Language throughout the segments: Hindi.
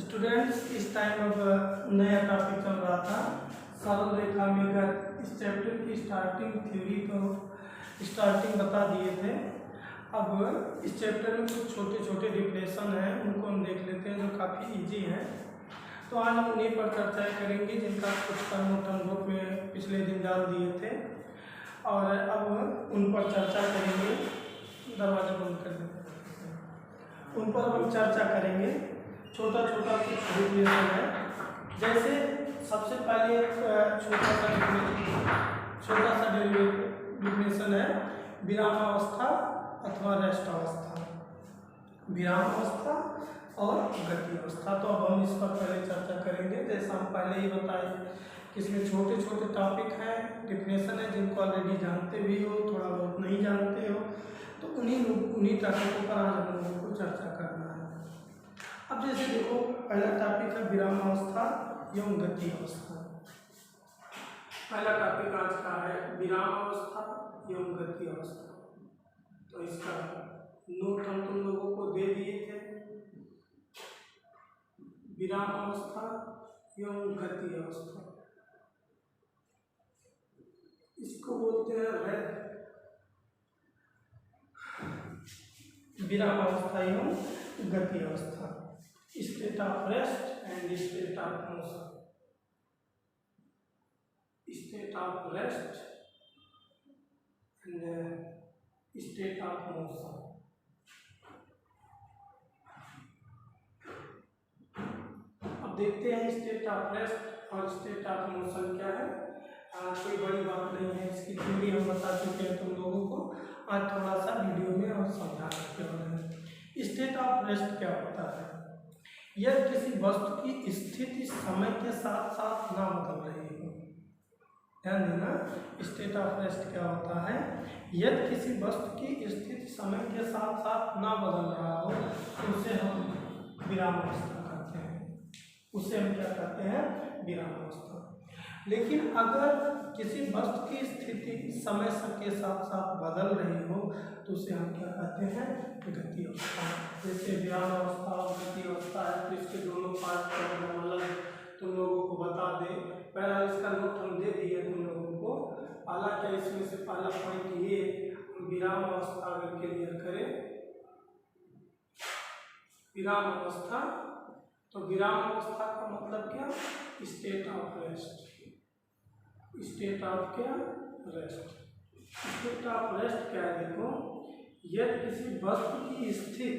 स्टूडेंट्स, इस टाइम अब नया टॉपिक चल रहा था सरल रेखा में गत। इस चैप्टर की स्टार्टिंग थ्योरी तो स्टार्टिंग बता दिए थे। अब इस चैप्टर में कुछ छोटे छोटे डिफिनेशन हैं, उनको हम देख लेते हैं जो काफ़ी इजी हैं। तो आज हम उन्हीं पर चर्चा करेंगे जिनका कुछ नोट बुक में पिछले दिन डाल दिए थे, और अब उन पर चर्चा करेंगे। दरवाजा बंद कर देते हैं। उन पर हम चर्चा करेंगे। छोटा छोटा कुछ डिफिनेशन है। जैसे सबसे पहले एक छोटा सा डिफिनेशन है विरामावस्था अथवा रेस्ट अवस्था, विरामावस्था और गति अवस्था। तो अब हम इस पर पहले चर्चा करेंगे। जैसा हम पहले ही बताए कि इसमें छोटे छोटे टॉपिक हैं, डिफिनेशन है जिनको ऑलरेडी जानते भी हो, थोड़ा बहुत नहीं जानते हो, तो उन्हीं टॉपिकों पर आज हम लोगों को चर्चा करना है। अब जैसे देखो, पहला टॉपिक है विरामावस्था एवं गति अवस्था। पहला टॉपिक आज का है विरामावस्था एवं गति अवस्था। तो इसका नोट हम तुम लोगों को दे दिए थे। विरामावस्था एवं गति अवस्था, इसको बोलते हैं विरामावस्था एवं गति अवस्था, state of rest and state of motion, state of rest and state of motion. अब देखते हैं स्टेट ऑफ रेस्ट और स्टेट ऑफ मोशन क्या है। कोई बड़ी बात नहीं है, इसकी थ्योरी हम बता चुके हैं तुम लोगों को। आज थोड़ा सा वीडियो में और समझा सकते हैं। स्टेट ऑफ रेस्ट क्या होता है? यह किसी वस्तु की स्थिति समय के साथ साथ ना बदल रही हो। ध्यान देना, स्टेट ऑफ रेस्ट क्या होता है? यदि किसी वस्तु की स्थिति समय के साथ साथ ना बदल रहा हो तो उसे हम विरामावस्था कहते हैं। उसे हम क्या कहते हैं? विरामावस्था। लेकिन अगर किसी वस्तु की स्थिति समय के साथ साथ बदल रही हो तो उसे हम क्या कहते हैं? गति अवस्था। जैसे विरामावस्था और गति अवस्था है, तो इसके दोनों पार्ट का मतलब तुम लोगों को बता दें। पहला इसका नोट हम दे दिए तुम लोगों को। पहला क्या, इसमें से पहला पॉइंट ये विरामावस्था अगर क्लियर करें, विरामावस्था, तो विरामावस्था का मतलब क्या? State of rest. State of क्या? रेस्ट। स्टेट ऑफ रेस्ट क्या है? देखो, यदि किसी वस्तु की स्थिति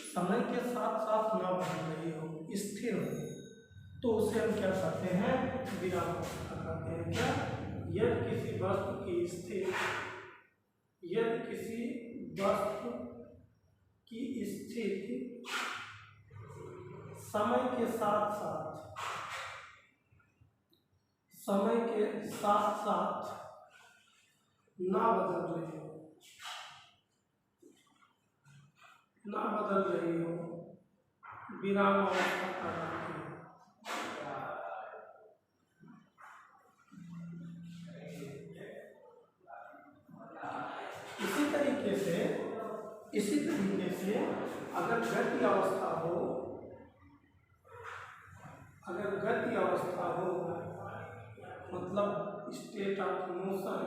समय के साथ साथ न बदल रही हो, स्थिर हो, तो उसे हम क्या कहते हैं? विरामावस्था कहते हैं। क्या? यदि किसी वस्तु की स्थिति समय के साथ साथ ना बदल रही हो, विरामावस्था कहलाती है। इसी तरीके से अगर गति अवस्था हो मतलब state of motion,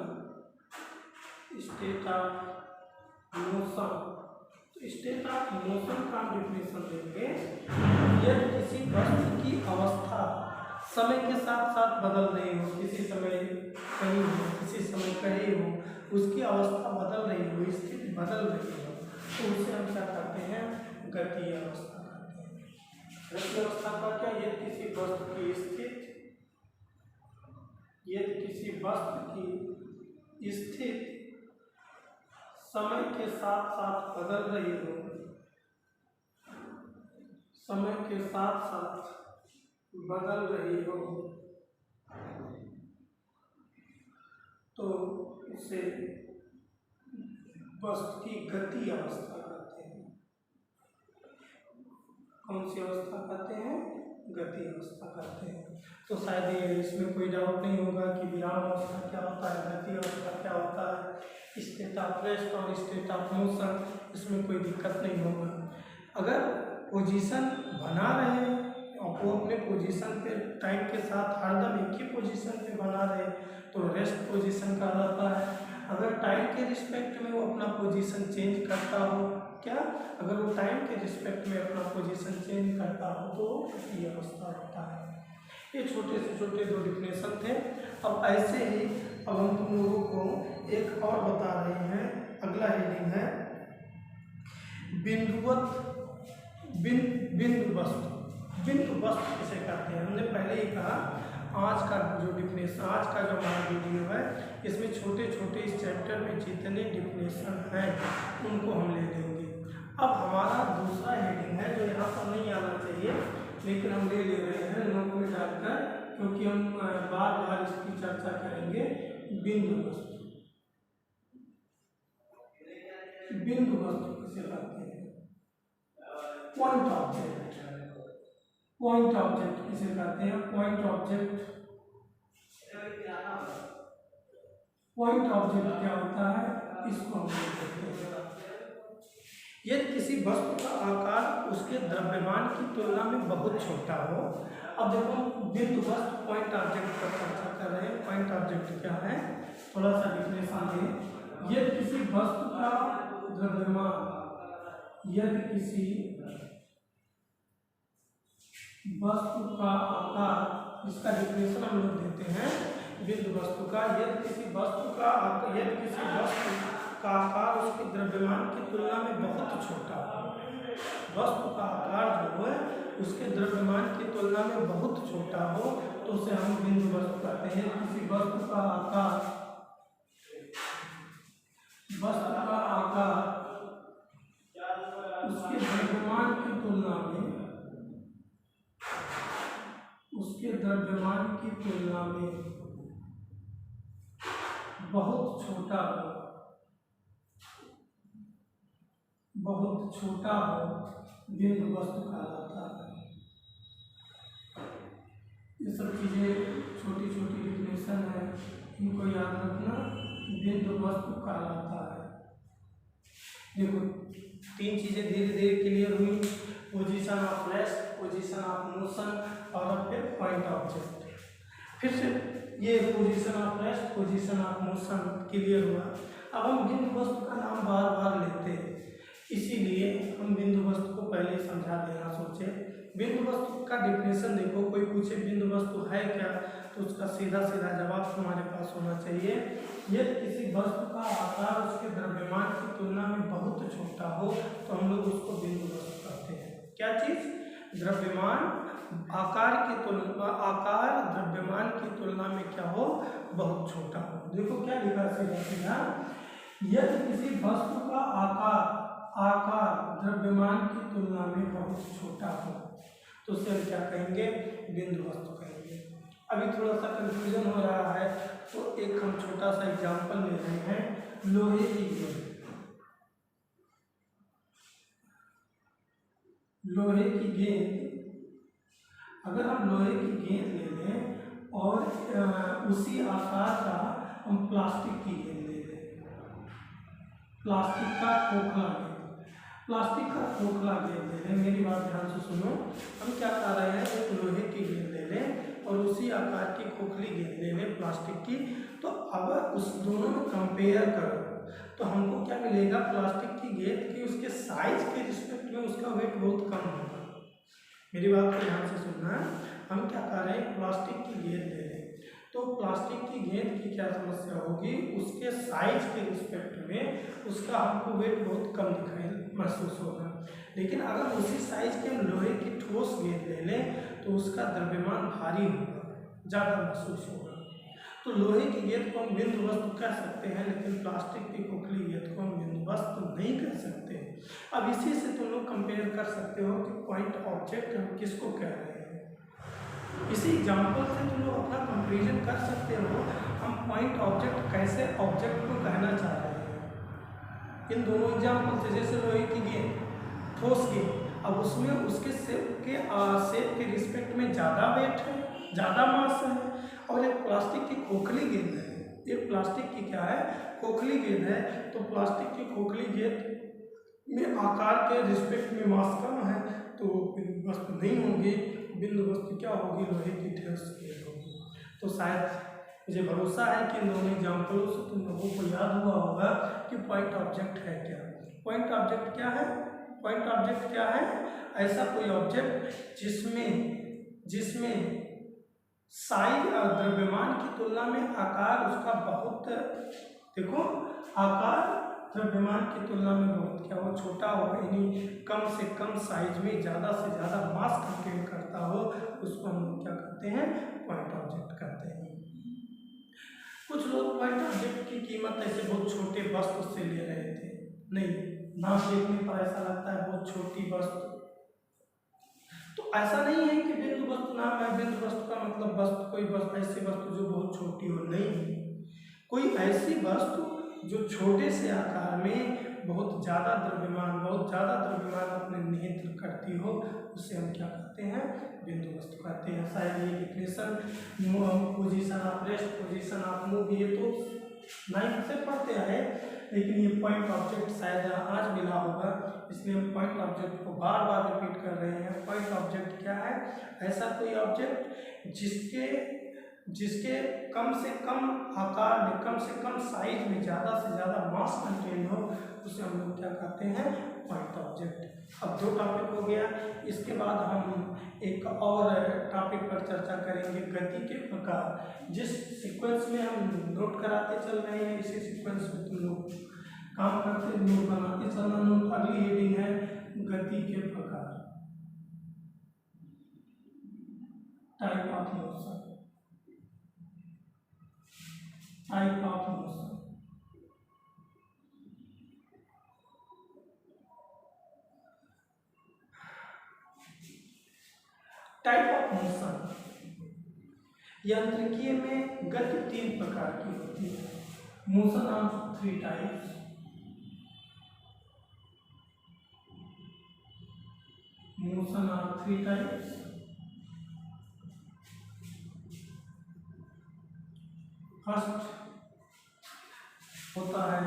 state of motion का डिफिनेशन देंगे। यदि किसी वस्तु की अवस्था समय के साथ साथ बदल रही हो, किसी समय कहीं हो, किसी समय कहीं हो, उसकी अवस्था बदल रही हो, स्थिति बदल रही हो, तो उसे हम क्या कहते हैं? गति अवस्था कहते हैं। गति अवस्था का क्या? यदि किसी वस्तु की स्थिति समय के साथ साथ बदल रही हो, तो उसे वस्तु की गति अवस्था कहते हैं। कौन सी अवस्था कहते हैं? गति अवस्था कहते हैं। तो शायद इसमें कोई डाउट नहीं होगा कि विरामावस्था क्या होता है, गति अवस्था क्या होता है, स्टेट ऑफ रेस्ट और स्टेट ऑफ मोशन, इसमें कोई दिक्कत नहीं होगा। अगर पोजीशन बना रहे और वो अपने पोजीशन पे टाइम के साथ हरदम एक ही पोजीशन पे बना रहे तो रेस्ट पोजीशन कहलाता है। अगर टाइम के रिस्पेक्ट में वो अपना पोजीशन चेंज करता हो, क्या अगर वो टाइम के रिस्पेक्ट में अपना पोजीशन चेंज करता हो तो गति अवस्था होता है। ये छोटे से छोटे दो डिफिनेशन थे। अब ऐसे ही अब हम तुम लोगों को एक और बता रहे हैं। अगला हेडिंग है बिंदुवत बिंदु वस्तु। बिंदु वस्तु किसे कहते हैं? हमने पहले ही कहा आज का जो डिफिनेशन, आज का जो हमारा वीडियो है इसमें छोटे छोटे इस चैप्टर में जितने डिफिनेशन हैं उनको हम ले लेंगे। अब हमारा दूसरा हेडिंग है जो यहाँ पर नहीं आना चाहिए लेकिन हम ले रहे हैं नोट में डालकर, क्योंकि हम बार बार इसकी चर्चा करेंगे। बिंदु वस्तु। बिंदु वस्तु किसे कहते हैं? Point object. पॉइंट ऑब्जेक्ट किसे कहते हैं? Point object. पॉइंट ऑब्जेक्ट क्या होता है इसको हम देखते हैं। यदि किसी वस्तु का आकार उसके द्रव्यमान की तुलना में बहुत छोटा हो। अब देखो बिंदु वस्तु पॉइंट ऑब्जेक्ट पर चर्चा कर रहे हैं। पॉइंट ऑब्जेक्ट क्या है थोड़ा सा डिफिनेशन दें। यदि किसी वस्तु का द्रव्यमान, यदि किसी वस्तु का आकार, इसका डिफिनेशन हम लोग देते हैं बिंदु वस्तु का। यदि किसी वस्तु का आकार उसके द्रव्यमान की तुलना में बहुत छोटा हो। वस्तु का आकार जो है उसके द्रव्यमान की तुलना में बहुत छोटा हो तो उसे हम बिंदु वस्तु कहते हैं। किसी वस्तु का आकार उसके द्रव्यमान की तुलना में बहुत छोटा हो बिंदु वस्तु कहलाता है। ये सब चीजें छोटी छोटी डिफिनेशन है, इनको याद रखना। बिंदु वस्तु कहलाता है। देखो तीन चीजें धीरे धीरे क्लियर हुई। Position of rest, position of motion और फिर पॉइंट ऑब्जेक्ट। फिर से ये position of rest, position of motion clear हुआ। अब हम बिंदु वस्तु का नाम बार बार लेते हैं, इसीलिए हम बिंदु वस्तु को पहले समझा देना सोचे। बिंदु वस्तु का डिफिनेशन देखो, कोई पूछे बिंदु वस्तु है क्या तो उसका सीधा सीधा जवाब तुम्हारे पास होना चाहिए। यदि किसी वस्तु का आकार उसके द्रव्यमान की तुलना में बहुत छोटा हो तो हम लोग उसको बिंदु वस्तु कहते हैं। क्या चीज? द्रव्यमान आकार द्रव्यमान की तुलना में क्या हो? बहुत छोटा हो। देखो क्या लिखा सीधा, यदि किसी वस्तु का आकार द्रव्यमान की तुलना में बहुत छोटा हो तो उसे हम क्या कहेंगे? बिंदु वस्तु कहेंगे। अभी थोड़ा सा कंफ्यूजन हो रहा है तो एक हम छोटा सा एग्जांपल ले रहे हैं। लोहे की गेंद। लोहे की गेंद, अगर हम लोहे की गेंद ले लें और उसी आकार का हम प्लास्टिक की गेंद ले लें, प्लास्टिक का खोखला गेंद ले लें। मेरी बात ध्यान से सुनो। हम क्या कर रहे हैं, एक लोहे की गेंद ले लें और उसी आकार की खोखली गेंद ले लें प्लास्टिक की। तो अगर उस दोनों में कंपेयर करो तो हमको क्या मिलेगा? प्लास्टिक की गेंद की उसके साइज के रिस्पेक्ट में उसका वेट बहुत कम होगा। मेरी बात को ध्यान से सुनना। हम क्या कर रहे हैं, प्लास्टिक की गेंद ले लें तो प्लास्टिक की गेंद की क्या समस्या होगी? उसके साइज के रिस्पेक्ट में उसका हमको वेट बहुत कम दिखाई महसूस होगा। लेकिन अगर उसी साइज के हम लोहे की ठोस गेंद ले लें तो उसका द्रव्यमान भारी होगा, ज़्यादा महसूस होगा। तो लोहे की गेंद को हम बिंदु वस्तु कह सकते हैं लेकिन प्लास्टिक की खोखली गेंद को हम बिंदु वस्तु नहीं कह सकते। अब इसी से तुम लोग कंपेयर कर सकते हो कि पॉइंट ऑब्जेक्ट हम किसको कह रहे हैं। इसी एग्जाम्पल से तुम लोग अपना कंपेरिजन कर सकते हो हम पॉइंट ऑब्जेक्ट कैसे ऑब्जेक्ट को कहना चाह रहे हैं। इन दोनों एग्जाम्पल से, जैसे लोहे की गेंद, ठोस गेंद, अब उसमें उसके शेप के रिस्पेक्ट में ज़्यादा वेट है, ज़्यादा मास है। और एक प्लास्टिक की खोखली गेंद है, एक प्लास्टिक की क्या है? खोखली गेंद है। तो प्लास्टिक की खोखली गेंद में आकार के रिस्पेक्ट में मास कम है तो बिंदु वस्तु नहीं होगी, बिंदु वस्तु क्या होगी, लोहे की ठोस स्केल होगी। तो शायद मुझे भरोसा है कि इन दोनों एग्जाम्पलों से तुम लोगों को याद हुआ होगा कि पॉइंट ऑब्जेक्ट है क्या। पॉइंट ऑब्जेक्ट क्या है? पॉइंट ऑब्जेक्ट क्या है? ऐसा कोई ऑब्जेक्ट जिसमें साइज द्रव्यमान की तुलना में आकार उसका बहुत, देखो आकार द्रव्यमान की तुलना में बहुत क्या हो, छोटा हो, यानी कम से कम साइज में ज़्यादा से ज़्यादा मास कंटेन करता हो, उसको हम लोग क्या कहते हैं, पॉइंट ऑब्जेक्ट कहते हैं। कुछ लोग पॉइंट ऑब्जेक्ट की कीमत ऐसे बहुत छोटे वस्तु से ले रहे थे, नहीं, नाम देखने पर ऐसा लगता है बहुत छोटी वस्तु, तो ऐसा नहीं है कि बिंदु वस्तु नाम है, बिंदु वस्तु का मतलब वस्तु कोई वस्तु ऐसी वस्तु जो बहुत छोटी हो, नहीं, कोई ऐसी वस्तु जो छोटे से आकार में बहुत ज़्यादा द्रव्यमान अपने निहित करती हो, उसे हम क्या कहते हैं, बिंदु वस्तु कहते हैं। शायद ये definition position of rest, position of move, ये तो 9th से पढ़ते आए, लेकिन ये पॉइंट ऑब्जेक्ट शायद आज मिला होगा, इसलिए हम पॉइंट ऑब्जेक्ट को बार बार रिपीट कर रहे हैं। पॉइंट ऑब्जेक्ट क्या है? ऐसा कोई ऑब्जेक्ट जिसके कम से कम आकार में, कम से कम साइज में ज़्यादा से ज़्यादा मास कंटेन हो, उसे हम लोग क्या कहते हैं, पॉइंट ऑब्जेक्ट। अब 2 टॉपिक हो गया, इसके बाद हम एक और टॉपिक पर चर्चा करेंगे, गति के प्रकार। जिस सीक्वेंस में हम नोट कराते चल रहे हैं, इसी सीक्वेंस में तुम लोग काम करते, नोट बनाते चलना। नोट अगली हेडिंग है गति के प्रकार, type of motion, type of motion. Type of motion, यांत्रिकीय में गति 3 प्रकार की होती है। Motion of 3 types, motion of 3 types. First होता है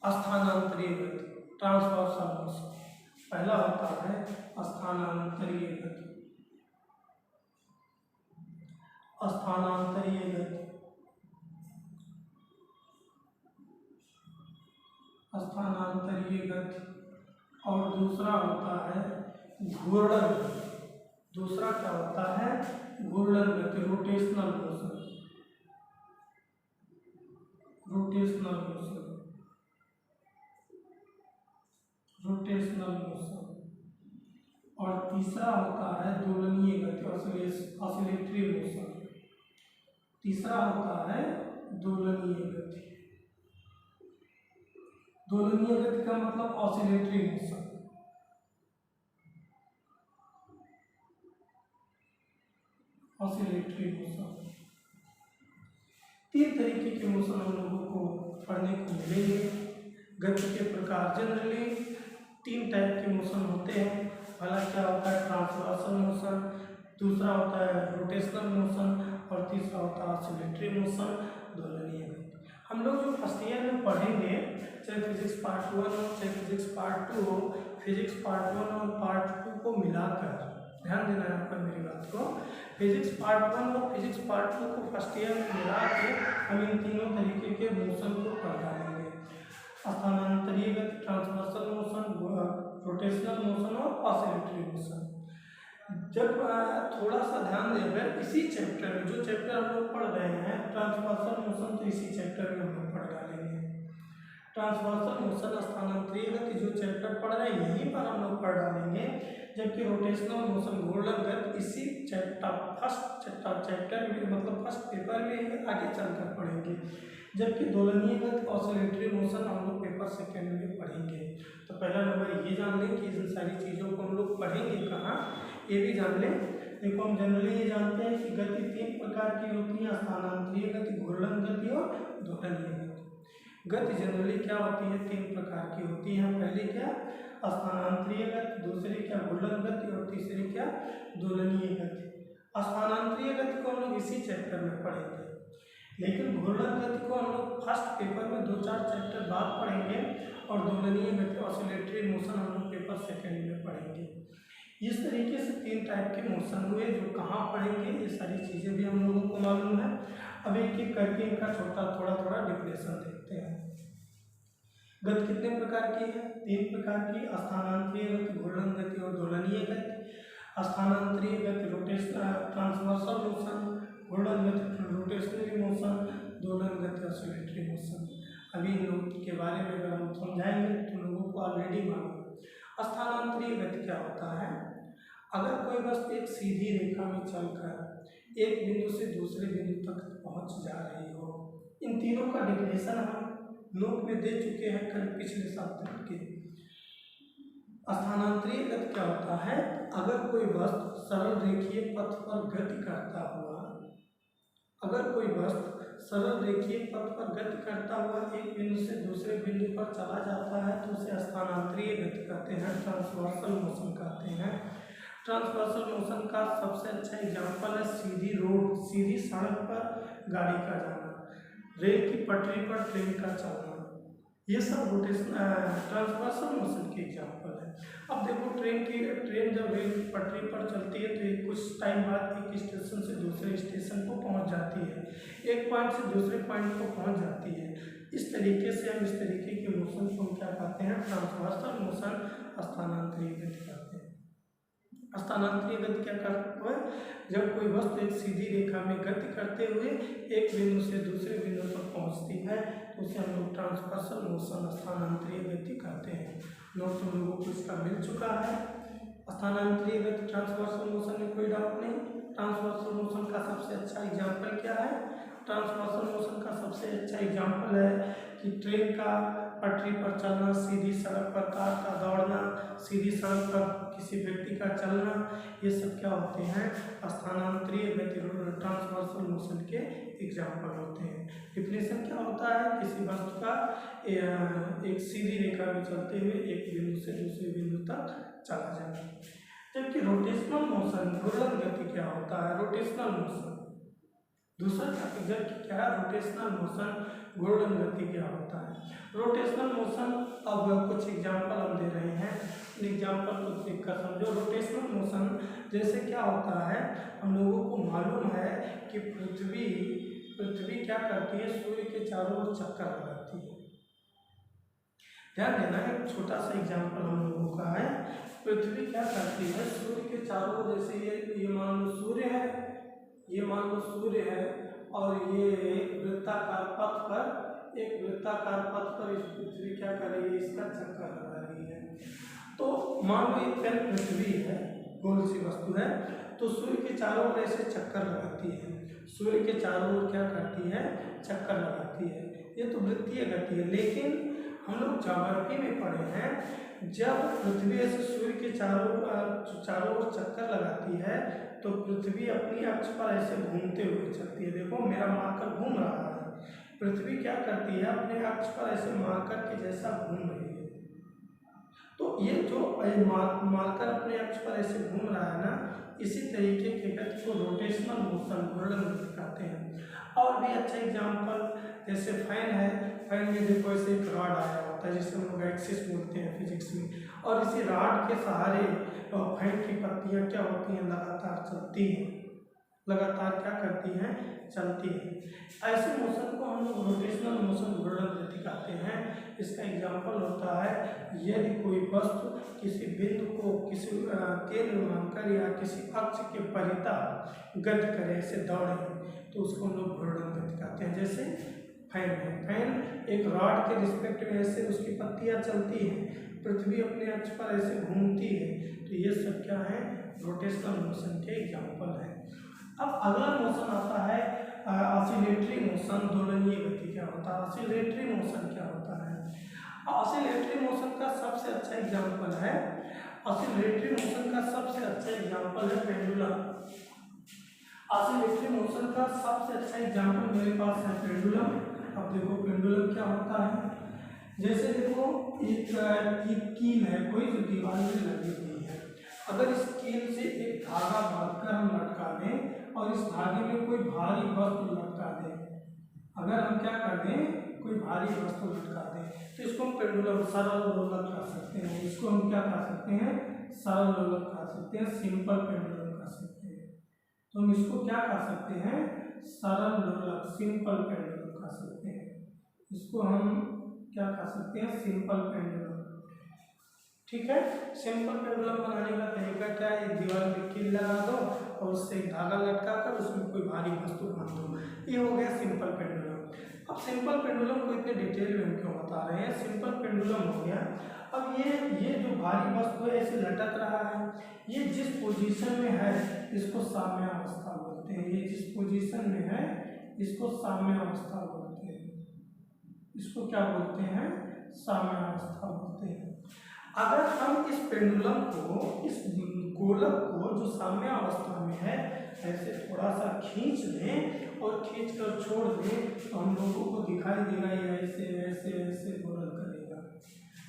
स्थानांतरीय गति, ट्रांसवर्सल मोशन। पहला होता है स्थानांतरीय गति, स्थानांतरीय गति, स्थानांतरीय गति। और दूसरा होता है घूर्णन गति। दूसरा क्या होता है? घूर्णन गति, rotational motion, rotational motion, rotational motion. और तीसरा होता है दोलनीय गति, ऑसिलेटरी मोशन। तीसरा होता है दोलनीय गति। दोलनीय गति का मतलब ऑसिलेटरी मोशन। ऑसिलेटरी मोशन, 3 तरीके के मोशन हम लोगों को पढ़ने को मिलेंगे। गति के प्रकार जनरली 3 टाइप के मोशन होते हैं। पहला क्या होता है? ट्रांसवर्सल मोशन, दूसरा होता है रोटेशनल मोशन, और तीसरा होता है ऑसिलेटरी मोशन, दोलनीय गति। हम लोग जो फर्स्ट ईयर में पढ़ेंगे, चाहे फिजिक्स पार्ट 1 हो, चाहे फिजिक्स पार्ट 2 हो, फिजिक्स पार्ट 1 और पार्ट 2 को मिलाकर, ध्यान देना है आपका मेरी बात को, फिजिक्स पार्ट 1 और फिजिक्स पार्ट 2 को फर्स्ट ईयर में मिला के हम इन तीनों तरीके के मोशन को पढ़ डालेंगे। स्थानांतरीय गति, ट्रांसवर्सल मोशन, रोटेशनल मोशन और ऑसिलेटरी मोशन। जब थोड़ा सा ध्यान दें, इसी चैप्टर में, जो चैप्टर हम लोग पढ़ रहे हैं ट्रांसवर्सल मोशन, तो इसी चैप्टर में हम लोग पढ़ डालेंगे। ट्रांसवर्सल मोशन, स्थानांतरीय गति जो चैप्टर पढ़ रहे हैं यहीं पर हम लोग पढ़ डालेंगे, जबकि रोटेशनल मोशन, घूर्णन गति इसी फर्स्ट चैप्टर में, मतलब फर्स्ट पेपर में आगे चलकर पढ़ेंगे। जबकि दोलनीय गति, ऑसिलेटरी मोशन हम लोग पेपर सेकेंड में पढ़ेंगे। तो पहला नंबर ये जान लें कि इन सारी चीज़ों को हम लोग पढ़ेंगे कहाँ, ये भी जान लें। देखो हम जनरली ये जानते हैं कि गति 3 प्रकार की होती है, स्थानांतरीय गति, घूर्णन गति और दोलनीय गति। गति जनरली क्या होती है? 3 प्रकार की होती है। पहली क्या? स्थानांतरीय गति, दूसरी क्या? घूर्णन गति, और तीसरी क्या? दोलनीय गति। स्थानांतरीय गति को हम लोग इसी चैप्टर में पढ़ेंगे, लेकिन घूर्णन गति को हम लोग फर्स्ट पेपर में 2-4 चैप्टर बाद पढ़ेंगे, और दोलनीय गति ऑसिलेटरी मोशन हम लोग पेपर सेकेंड में पढ़ेंगे। इस तरीके से 3 टाइप के मोशन हुए जो कहाँ पढ़ेंगे, ये सारी चीज़ें भी हम लोगों को मालूम है। अब एक एक करके इनका थोड़ा थोड़ा डिफिनेशन देखते हैं। गति कितने प्रकार की है? 3 प्रकार की, स्थानांतरीय गति, घूर्णन गति और दोलनीय गति। स्थानांतरीय गति ट्रांसवर्सल मोशन, घूर्णन गति रोटेशनरी मोशन, दोलन गति ऑसिलेटरी मोशन। अभी इन लोगों के बारे में अगर हम समझाएंगे तो लोगों को ऑलरेडी मालूम। स्थानांतरीय गति क्या होता है? अगर कोई वस्तु एक सीधी रेखा में चलकर एक बिंदु से दूसरे बिंदु तक पहुंच जा रही हो, इन तीनों का डिफिनेशन हम नोट में दे चुके हैं कल पिछले सप्ताह के। स्थानांतरीय गति क्या होता है? अगर कोई वस्तु सरल रेखीय पथ पर गति करता हुआ एक बिंदु से दूसरे बिंदु पर चला जाता है तो उसे स्थानांतरीय गति कहते हैं, ट्रांसवर्सल मोशन कहते हैं। ट्रांसवर्सल मोशन का सबसे अच्छा एग्जाम्पल है सीधी रोड, सीधी सड़क पर गाड़ी का जाना, रेल की पटरी पर ट्रेन का चलना, ये सब रोटेशन ट्रांसवर्सल मोशन के एग्जाम्पल है। अब देखो ट्रेन जब रेल की पटरी पर चलती है तो कुछ टाइम बाद एक स्टेशन से दूसरे स्टेशन को पहुंच जाती है, एक पॉइंट से दूसरे पॉइंट को पहुंच जाती है। इस तरीके से हम इस तरीके के मोशन को क्या कहते हैं? ट्रांसवर्सल मोशन, स्थानांतरीय गति कहते हैं। स्थानांतरीय गति क्या करता है? जब कोई वस्तु एक सीधी रेखा में गति करते हुए एक बिंदु से दूसरे बिंदु तक पहुंचती है तो उसे हम लोग ट्रांसवर्सल मोशन, स्थानांतरीय गति कहते हैं। नोट तुम लोगों को इसका मिल चुका है। स्थानांतरीय गति ट्रांसवर्सल मोशन में कोई डाउट नहीं। ट्रांसवर्सल मोशन का सबसे अच्छा एग्जाम्पल क्या है? ट्रांसवर्सल मोशन का सबसे अच्छा एग्जाम्पल है कि ट्रेन का पटरी पर चलना, सीधी सड़क पर कार का दौड़ना, सीधी सड़क पर किसी व्यक्ति का चलना, ये सब क्या होते हैं? स्थानांतरीय गति ट्रांसवर्सल मोशन के एग्जाम्पल होते हैं। डिफिनेशन क्या होता है? किसी वस्तु का एक सीधी रेखा में चलते हुए एक बिंदु से दूसरे बिंदु तक चला जाना। जबकि रोटेशनल मोशन, घूर्णन गति क्या होता है? Rotational motion. दूसरा टॉपिक क्या है? रोटेशनल मोशन, घूर्णन गति क्या होता है? रोटेशनल मोशन, अब कुछ एग्जाम्पल हम दे रहे हैं, एग्जाम्पल को देखकर समझो। रोटेशनल मोशन जैसे क्या होता है? हम लोगों को मालूम है कि पृथ्वी क्या करती है? सूर्य के चारों ओर चक्कर लगाती है। ध्यान देना, एक छोटा सा एग्जाम्पल हम लोगों का है। पृथ्वी क्या करती है? सूर्य के चारों ओर, जैसे ये मान लो सूर्य है, ये मान लो सूर्य है और ये एक वृत्ताकार पथ पर इस पृथ्वी क्या कर रही है? इसका चक्कर लगा रही है। तो मान लो एक पेन पृथ्वी है, गोल सी वस्तु है, तो सूर्य के चारों ओर ऐसे चक्कर लगाती है। सूर्य के चारों ओर क्या करती है? चक्कर लगाती है। ये तो वृत्तीय गति है। लेकिन हम लोग ज्योग्राफी में पढ़े हैं, जब पृथ्वी ऐसे सूर्य के चारों ओर चक्कर लगाती है तो पृथ्वी अपनी अक्ष पर ऐसे घूमते हुए चलती है। देखो मेरा मार्कर घूम रहा है, पृथ्वी क्या करती है? अपने अक्ष पर ऐसे मार्कर के जैसा घूम रही है। तो ये जो मार्कर अपने अक्ष पर ऐसे घूम रहा है ना, इसी तरीके के गति को रोटेशनल मोशन, घूर्णन गति कहते हैं। और भी अच्छा एग्जाम्पल जैसे फैन है, फैन में देखो ऐसे एक रॉड आया होता है जिसे हम लोग एक्सिस बोलते हैं फिजिक्स में, और इसी रॉड के सहारे फैन की पत्तियां क्या होती हैं? लगातार चलती हैं, लगातार क्या करती हैं? चलती है। ऐसे मोशन को हम लोग रोटेशनल मोशन, घूर्णन गति कहते हैं। इसका एग्जाम्पल होता है, यदि कोई वस्तु किसी बिंदु को किसी केंद्र मानकर या किसी अक्ष के परितः गति करे, ऐसे दौड़े, तो उसको हम लोग घूर्णन गति कहते हैं। जैसे फैन है, फैन एक रॉड के रिस्पेक्ट में ऐसे उसकी पत्तियां चलती हैं, पृथ्वी अपने अक्ष पर ऐसे घूमती है, तो ये सब क्या है? रोटेशनल मोशन के एग्जाम्पल है। अब अगला मोशन आता है ऑसिलेटरी मोशन, दोलनीय गति क्या होता है? ऑसिलेटरी मोशन क्या होता है? ऑसिलेटरी मोशन का सबसे अच्छा एग्जाम्पल है, ऑसिलेटरी मोशन का सबसे अच्छा एग्जाम्पल है पेंडुलम। ऑसिलेटरी मोशन का सबसे अच्छा एग्जाम्पल मेरे पास है पेंडुलम। अब देखो पेंडुलम क्या होता है? जैसे देखो एक कील है कोई जो दीवार में लगी हुई है, अगर इस कील से एक धागा बांधकर हम लटका दें और इस धागे में कोई भारी वस्तु लटका दें, अगर हम क्या कर दें, कोई भारी वस्तु लटका दें तो इसको हम पेंडुलम सरल लोलक कह सकते हैं। इसको हम क्या कह सकते हैं? सरल लोलक कह सकते हैं, सिंपल पेंडुलम कह सकते हैं। तो हम इसको क्या कह सकते हैं? सरल लोलक, सिंपल पेंडुलम कह सकते हैं। इसको हम क्या कह सकते हैं? Simple pendulum. ठीक है, सिंपल पेंडुलम बनाने का तरीका क्या है? एक दीवार पे कील लगा दो और उससे एक धागा लटका कर उसमें कोई भारी वस्तु बांध दो, ये हो गया सिंपल पेंडुलम। अब सिंपल पेंडुलम को इतने डिटेल में हम क्यों बता रहे हैं? सिंपल पेंडुलम हो गया। अब ये जो भारी वस्तु है ऐसे लटक रहा है, ये जिस पोजीशन में है इसको साम्यावस्था बोलते हैं। ये जिस पोजीशन में है इसको साम्यावस्था बोलते हैं। इसको क्या बोलते हैं? साम्यावस्था बोलते हैं। अगर हम इस पेंडुलम को, इस गोलक को जो साम्यावस्था में है ऐसे थोड़ा सा खींच लें और खींच कर छोड़ दें तो हम लोगों को दिखाई देगा ये ऐसे ऐसे ऐसे दोलन करेगा।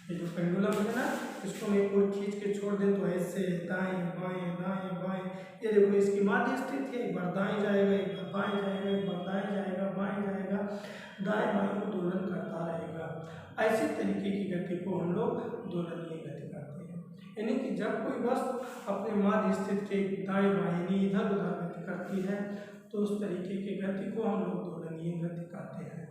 ये जो पेंडुलम है ना, इसको हम एक और खींच के छोड़ दें तो ऐसे दाएं बाएं, ये देखो इसकी माध्य स्थिति है, एक बार दाएं जाएगा, एक बार बाएं जाएगा, एक बार दाएं जाएगा, बाएं जाएगा, दाएं बाएं को दोलन करता रहेगा। ऐसे तरीके की गति को हम लोग दोलनीय गति कहते हैं। यानी कि जब कोई वस्तु अपने माध्य स्थिति के दाएं बाएं इधर उधर गति करती है तो उस तरीके की गति को हम लोग दोलनीय गति कहते हैं।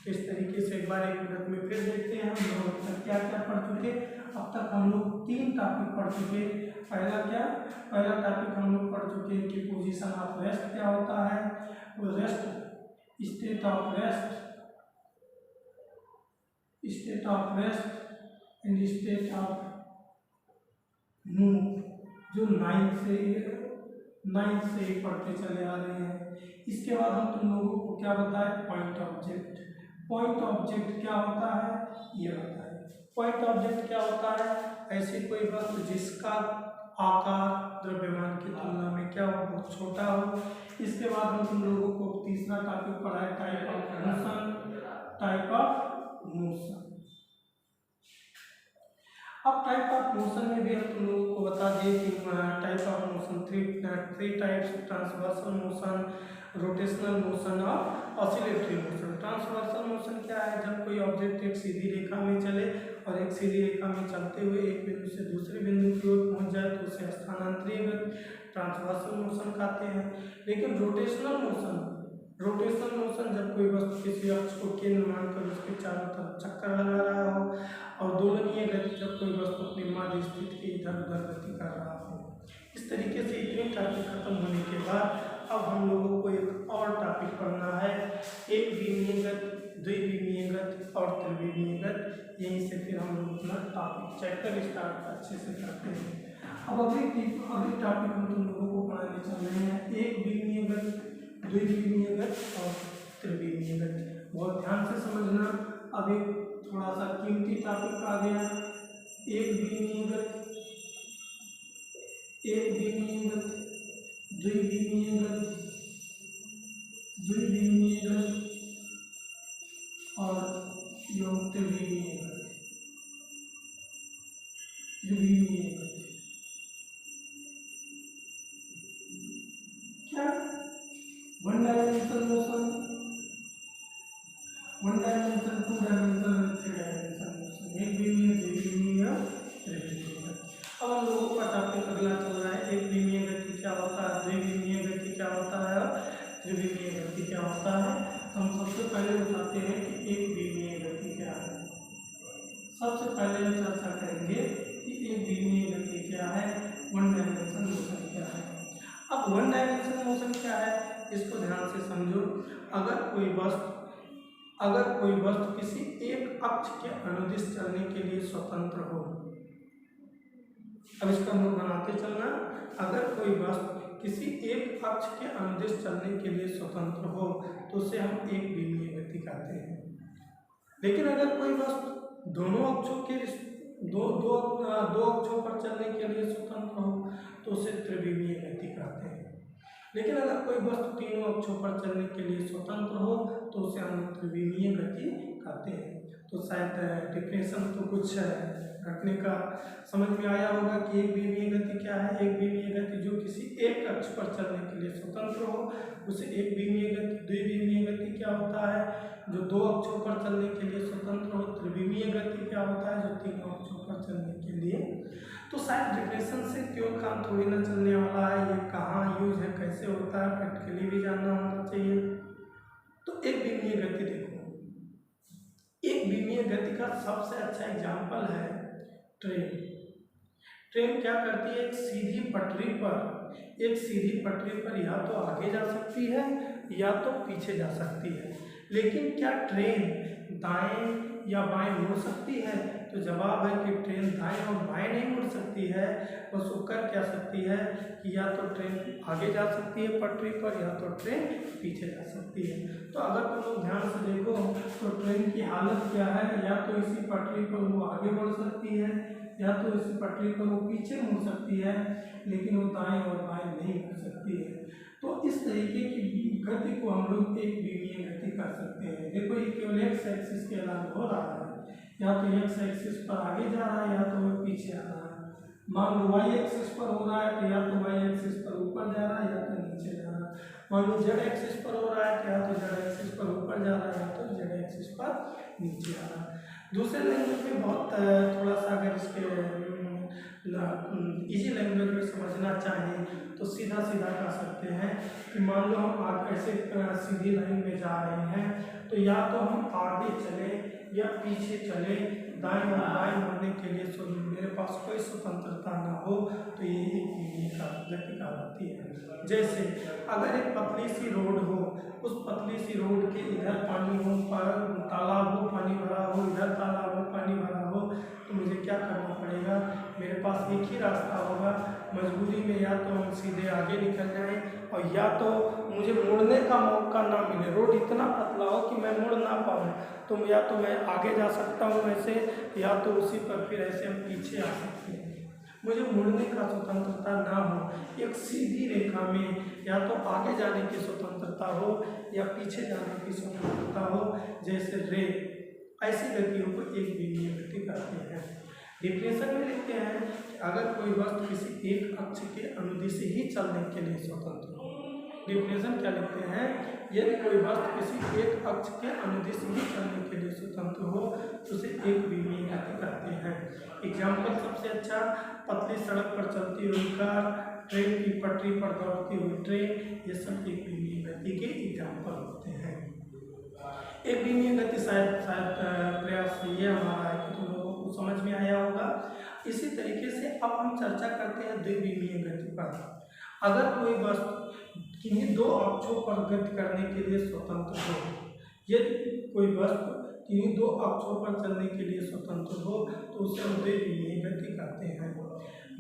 इस तरीके से एक बार एक मिनट में फिर देखते हैं हम लोग अब तक क्या क्या पढ़ चुके। अब तक हम लोग 3 टॉपिक पढ़ चुके। पहला टॉपिक हम लोग पढ़ चुके कि पोजीशन ऑफ रेस्ट क्या होता है, rest, state of rest and state of move, जो 9 से पढ़ते चले आ रहे हैं। इसके बाद हम तुम लोगों को क्या बताए? Point object. पॉइंट ऑब्जेक्ट क्या होता है? ये होता है पॉइंट ऑब्जेक्ट क्या होता है? ऐसी कोई वस्तु जिसका आकार द्रव्यमान की तुलना में क्या हो? बहुत छोटा हो। इसके बाद हम तुम लोगों को तीसरा टॉपिक पढ़ा है टाइप ऑफ मोशन। अब टाइप ऑफ मोशन में भी हम तुम लोगों को बता दें कि type of motion 3 types: transversal motion, rotational motion और ऑसिलेटरी मोशन। ट्रांसवर्सल मोशन क्या है? जब कोई ऑब्जेक्ट एक सीधी रेखा में चले और एक सीधी रेखा में चलते हुए एक बिंदु से दूसरे बिंदु की ओर पहुंच जाए तो उसे स्थानांतरीय गति ट्रांसवर्सल मोशन कहते हैं। लेकिन रोटेशनल मोशन जब कोई वस्तु किसी अक्ष को केंद्र मानकर उसके चारों तरफ चक्कर लगा रहा हो, और दोलनीय गति जब कोई वस्तु अपनी माध्य स्थिति के इधर उधर गति कर रहा हो। इस तरीके से इतने टॉपिक खत्म होने के बाद अब हम लोगों को एक और टॉपिक पढ़ना है, एक विमीय गति, द्विविमीय गति और त्रिविमीय गति। यहीं से फिर हम लोग अपना टॉपिक चैप्टर स्टार्ट अच्छे से करते हैं। अब अगली टॉपिक हम तुम लोगों को पढ़ाने चल रहे हैं एक विमीय गति, द्विविमीय गति और त्रिविमीय गति। बहुत ध्यान से समझना। अभी थोड़ा सा कीमती टॉपिक आ गया, एक विमीय गति, द्विविमीय गति, और त्रिविमीय गति। क्या? 1 dimensional motion, 1 dimensional, 2 dimensional, 3 dimensional motion, एक विमीय, द्विविमीय, त्रिविमीय गति। अब हम लोगों का टॉपिक अगला चल रहा है एक विमीय गति क्या होता है, द्विविमीय गति क्या होता है और त्रिविमीय गति क्या होता है। तो हम सबसे पहले बताते हैं कि एक विमीय गति क्या है। सबसे पहले हम चर्चा करेंगे कि एक विमीय गति क्या है, 1 डायमेंशनल मोशन क्या है। अब 1 डायमेंशनल मोशन क्या है इसको ध्यान से समझो। अगर कोई वस्तु किसी एक अक्ष के अनुदिश चलने के लिए स्वतंत्र हो, अब इसका हम लोग बनाते चलना। अगर कोई वस्तु किसी एक अक्ष के अनुदिश चलने के लिए स्वतंत्र हो तो उसे हम एक विमीय गति कहते हैं। लेकिन अगर कोई वस्तु दोनों अक्षों के दो अक्षों पर चलने के लिए स्वतंत्र हो तो उसे त्रिविमीय गति कहते हैं। लेकिन अगर कोई वस्तु तीनों अक्षों पर चलने के लिए स्वतंत्र हो तो उसे हम त्रिविमीय गति कहते हैं। तो शायद डिफिनेशन तो कुछ रखने का समझ में आया होगा कि एक विमीय गति क्या है। एक विमीय गति जो किसी एक अक्ष पर चलने के लिए स्वतंत्र हो उसे एक विमीय गति, द्विविमीय गति क्या होता है, जो दो अक्षों पर चलने के लिए स्वतंत्र हो। त्रिविमीय गति क्या होता है, जो तीनों अक्षों पर चलने के लिए। तो शायद डिप्रेशन से क्यों काम थोड़ी ना चलने वाला है, ये कहाँ यूज है, कैसे होता है, प्रैक्टिकली भी जानना होना चाहिए। तो एक विमीय गति देखो, एक विमीय गति का सबसे अच्छा एग्जाम्पल है ट्रेन। ट्रेन क्या करती है, एक सीधी पटरी पर या तो आगे जा सकती है या तो पीछे जा सकती है। लेकिन क्या ट्रेन दाएं या बाएं मुड़ सकती है? तो जवाब है कि ट्रेन दाएं और बाएं नहीं मुड़ सकती है। बस वो कर क्या सकती है कि या तो ट्रेन आगे जा सकती है पटरी पर, या तो ट्रेन पीछे जा सकती है। तो अगर तुम लोग ध्यान से देखो तो ट्रेन की हालत क्या है, या तो इसी पटरी पर वो आगे बढ़ सकती है या तो इसी पटरी पर वो पीछे मुड़ सकती है, लेकिन वो दाएं और बाएं नहीं मुड़ सकती है। तो इस तरीके की गति को हम लोग एक विमीय गति कर सकते हैं। देखो ये केवल एक्स एक्सिस के अलावा हो रहा है, या तो एक्स एक्सिस पर आगे जा रहा है या तो वो पीछे आ रहा है। मान लो वाई एक्सिस पर हो रहा है तो या तो वाई एक्सिस पर ऊपर जा रहा है या तो नीचे जा रहा है। मान लो जेड एक्सिस पर हो रहा है तो या तो जेड एक्सिस पर ऊपर जा रहा है या तो जेड एक्सिस पर नीचे आ रहा है। दूसरे लैंग्वेज में बहुत थोड़ा सा अगर इसके इजी लैंग्वेज में समझना चाहें तो सीधा कह सकते हैं कि मान लो हम ऐसे सीधी लाइन में जा रहे हैं तो या तो हम आगे चले या पीछे चले, दाएं और बाएं मुड़ने के लिए मेरे पास कोई स्वतंत्रता ना हो, तो ये एक विमीय गति कहलाती है। जैसे अगर एक पतली सी रोड हो, उस पतली सी रोड के इधर पानी हो, तालाब हो, पानी भरा हो, इधर तालाब हो, पानी भरा हो, तो मुझे क्या करना पड़ेगा, मेरे पास एक ही रास्ता होगा। मजबूरी में या तो हम सीधे आगे निकल जाएं और या तो मुझे मुड़ने का मौका ना मिले, रोड इतना पतला हो कि मैं मुड़ ना पाऊँ, तो या तो मैं आगे जा सकता हूँ ऐसे, या तो उसी पर फिर ऐसे हम पीछे आ सकते हैं। मुझे मुड़ने का स्वतंत्रता ना हो, एक सीधी रेखा में या तो आगे जाने की स्वतंत्रता हो या पीछे जाने की स्वतंत्रता हो, जैसे रेल, ऐसी गतियों को एक विमीय गति कहते हैं। डिफिनेशन में लिखते हैं कि अगर कोई वस्तु किसी एक अक्ष के अनुदिश ही चलने के लिए स्वतंत्र हो। डिफिनेशन क्या लिखते हैं, यदि कोई वस्तु किसी एक अक्ष के अनुदिश ही चलने के लिए स्वतंत्र हो तो उसे एक विमीय गति कहते हैं। एग्जाम्पल सबसे अच्छा, पतली सड़क पर चलती हुई कार, ट्रेन की पटरी पर दौड़ती हुई ट्रेन, ये सब एक विमीय गति के एग्जाम्पल होते हैं। एक विमीय गति शायद प्रयास ये हमारा है कि तुम लोगों को समझ में आया होगा। इसी तरीके से अब हम चर्चा करते हैं द्विविमीय गति पर। अगर कोई वस्तु किन्हीं दो अक्षों पर गति करने के लिए स्वतंत्र हो, यदि कोई वस्तु किन्हीं दो अक्षों पर चलने के लिए स्वतंत्र हो तो उसे हम द्विविमीय गति कहते हैं।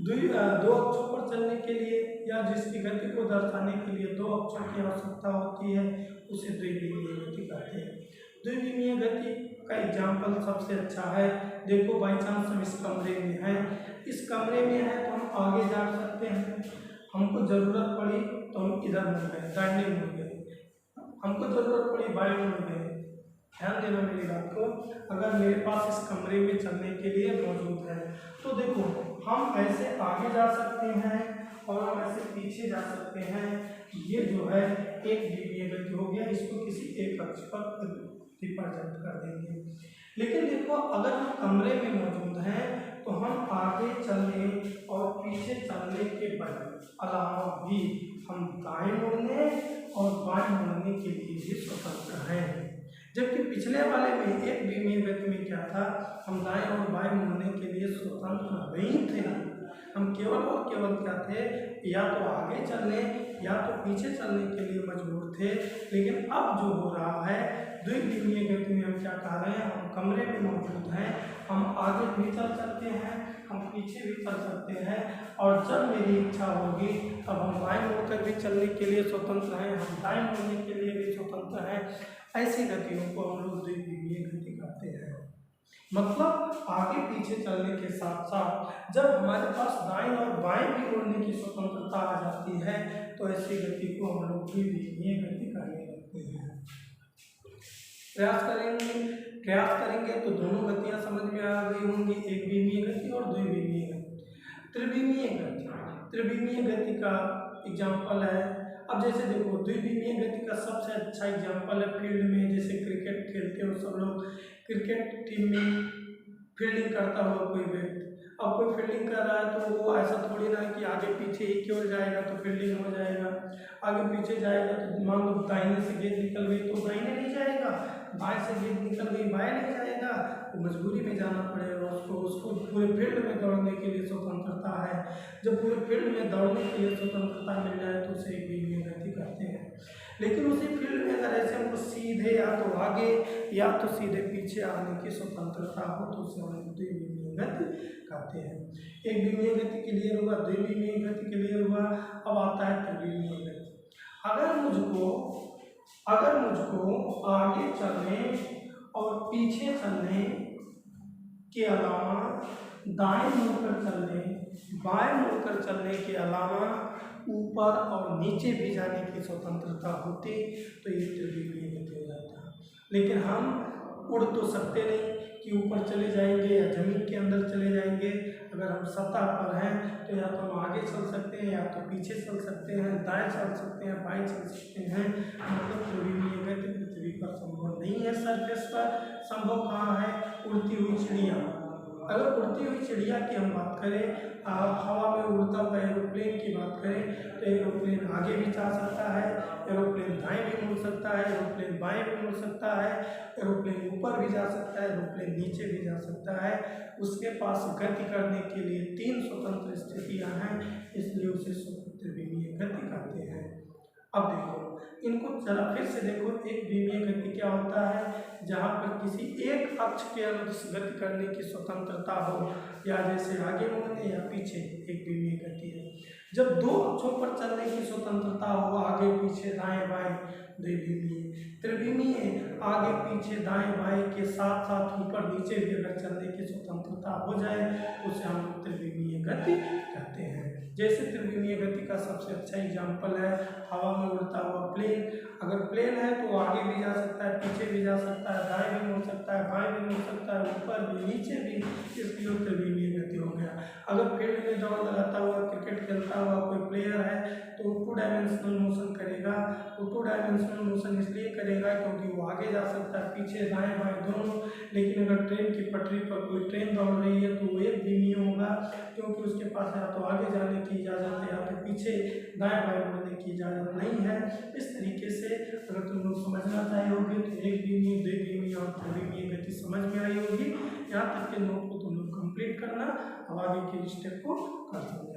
दो अक्षों पर चलने के लिए या जिसकी गति को दर्शाने के लिए दो अक्षों की आवश्यकता होती है उसे द्विविमीय गति कहते हैं। द्विविमीय गति का एग्जाम्पल सबसे अच्छा है, देखो बाई चांस हम इस कमरे में हैं, इस कमरे में है तो हम आगे जा सकते हैं, हमको ज़रूरत पड़ी तो हम इधर मुड़ गए, दाहिने मुड़ गए, हमको ज़रूरत पड़ी बाएं मुड़ गए। ध्यान देना मेरी बात को, अगर मेरे पास इस कमरे में चलने के लिए मौजूद है तो देखो हम ऐसे आगे जा सकते हैं और हम ऐसे पीछे जा सकते हैं। ये जो है एक विमीय गति हो गया, इसको किसी एक अक्ष पर रिप्रेजेंट कर देंगे। लेकिन देखो अगर हम कमरे में मौजूद हैं तो हम आगे चलने और पीछे चलने के अलावा भी हम दाएं मुड़ने और बाएं मुड़ने के लिए भी स्वतंत्र हैं। जबकि पिछले वाले में एक विमीय गति में क्या था, हम दाएं और बाएं मुड़ने के लिए स्वतंत्र नहीं थे, हम केवल और केवल क्या थे, या तो आगे चलने या तो पीछे चलने के लिए मजबूर थे। लेकिन अब जो हो रहा है द्विविमीय गति में हम क्या कह रहे हैं, हम कमरे में मौजूद हैं, हम आगे भी चल सकते हैं, हम पीछे भी चल सकते हैं, और जब मेरी इच्छा होगी तब हम बाएं मुड़कर भी चलने के लिए स्वतंत्र हैं, हम दाएं मुड़ने के लिए भी स्वतंत्र हैं। ऐसी गतियों को हम लोग द्विविमीय गति कहते हैं। मतलब आगे पीछे चलने के साथ साथ जब हमारे पास दाएं और बाएं भी मुड़ने की स्वतंत्रता आ जाती है तो ऐसी गति को हम लोग द्विविमीय गति कहने लगते हैं। प्रयास करेंगे तो दोनों गतियां समझ में आ गई होंगी, एक विमीय गति और द्विविमीय गति। त्रिविमीय गति का एग्जाम्पल है, अब जैसे देखो द्विविमीय गति का सबसे अच्छा एग्जाम्पल है फील्ड में, जैसे क्रिकेट खेलते हो सब लोग, क्रिकेट टीम में फील्डिंग करता हुआ कोई व्यक्ति, अब कोई फील्डिंग कर रहा है तो वो ऐसा थोड़ी ना है कि आगे पीछे ही की ओर जाएगा तो फील्डिंग हो जाएगा, आगे पीछे जाएगा तो मान लो दाहिने से गेंद निकल गई तो दाहिने नहीं जाएगा, बाएं से गेंद निकल गई बाएं नहीं जाएगा, तो मजबूरी में जाना पड़ेगा उसको। उसको पूरे फील्ड में दौड़ने के लिए स्वतंत्रता है। जब पूरे फील्ड में दौड़ने के लिए स्वतंत्रता मिल जाए तो उसे एक द्विविमीय गति कहते हैं। लेकिन उसी फील्ड में अगर ऐसे हमको सीधे या तो आगे या तो सीधे पीछे आने की स्वतंत्रता हो तो उसे हम द्विविमीय गति कहते हैं। एक विमीय गति क्लियर हुआ, द्विविमीय गति क्लियर हुआ, अब आता है त्रिविमीय गति। अगर मुझको आगे चलने और पीछे चलने के अलावा दाएं मुड़कर चलने, बाएं मुड़कर चलने के अलावा ऊपर और नीचे भी जाने की स्वतंत्रता होती तो ये त्रिविमीय गति हो जाता। लेकिन हम उड़ तो सकते नहीं कि ऊपर चले जाएंगे या जमीन के अंदर चले जाएंगे। अगर हम सतह पर हैं तो या तो हम आगे चल सकते हैं या तो पीछे चल सकते हैं, दाएं चल सकते हैं, बाएं चल सकते हैं। मतलब त्रिविमीय गति पृथ्वी पर संभव नहीं है। सरफेस पर संभव कहाँ है? उड़ती हुई चिड़िया। अगर उड़ती हुई चिड़िया की हम बात करें, हवा में उड़ता हुआ एरोप्लेन की बात करें तो एरोप्लेन आगे भी जा सकता है, एरोप्लेन दाएं भी मुड़ सकता है, एरोप्लेन बाएं भी मुड़ सकता है, एरोप्लेन ऊपर भी जा सकता है, एरोप्लेन नीचे भी जा सकता है। उसके पास गति करने के लिए 3 स्वतंत्र स्थितियां हैं, इसलिए उसे त्रिविमीय गति कहते हैं। अब देखो इनको जरा फिर से देखो। एक विमीय गति क्या होता है? जहाँ पर किसी एक अक्ष के अनुदिश गति करने की स्वतंत्रता हो, या जैसे आगे मुड़ने या पीछे, एक विमीय गति है। जब 2 अक्षों पर चलने की स्वतंत्रता हो, आगे पीछे दाएं बाएं, द्विविमीय। त्रिविमीय आगे पीछे दाएं बाएं के साथ साथ ऊपर नीचे भी अगर चलने की स्वतंत्रता हो जाए तो उसे हम त्रिविमीय गति कहते हैं। जैसे त्रिविमीय गति का सबसे अच्छा एग्जाम्पल है हवा में उड़ता हुआ प्लेन। अगर प्लेन है तो आगे भी जा सकता है, पीछे भी जा सकता है, दाएं भी मुड़ सकता है, बाएं भी मुड़ सकता है, ऊपर भी नीचे भी, इसलिए त्रिविमीय गति हो गया। अगर फील्ड में दौड़ लगाता हुआ क्रिकेट खेलता हुआ कोई प्लेयर है तो 2 डायमेंशनल मोशन करेगा। वो 2 डायमेंशनल मोशन इसलिए करेगा क्योंकि वो आगे जा सकता है, पीछे दाएं बाएं दोनों। लेकिन अगर ट्रेन की पटरी पर कोई ट्रेन दौड़ रही है तो वो एक विमीय होगा, क्योंकि उसके पास या तो आगे जाने की इजाज़त है या तो पीछे दाएं बाएं मुड़ने की इजाज़त नहीं है। इस तरीके से अगर तुम लोग समझना चाहे होगे तो एक विमीय, द्विविमीय और त्रिविमीय गति समझ में आई होगी। यहाँ तक के नोट को तुम लोग कंप्लीट करना, अब आगे के स्टेप को कर सकते हो।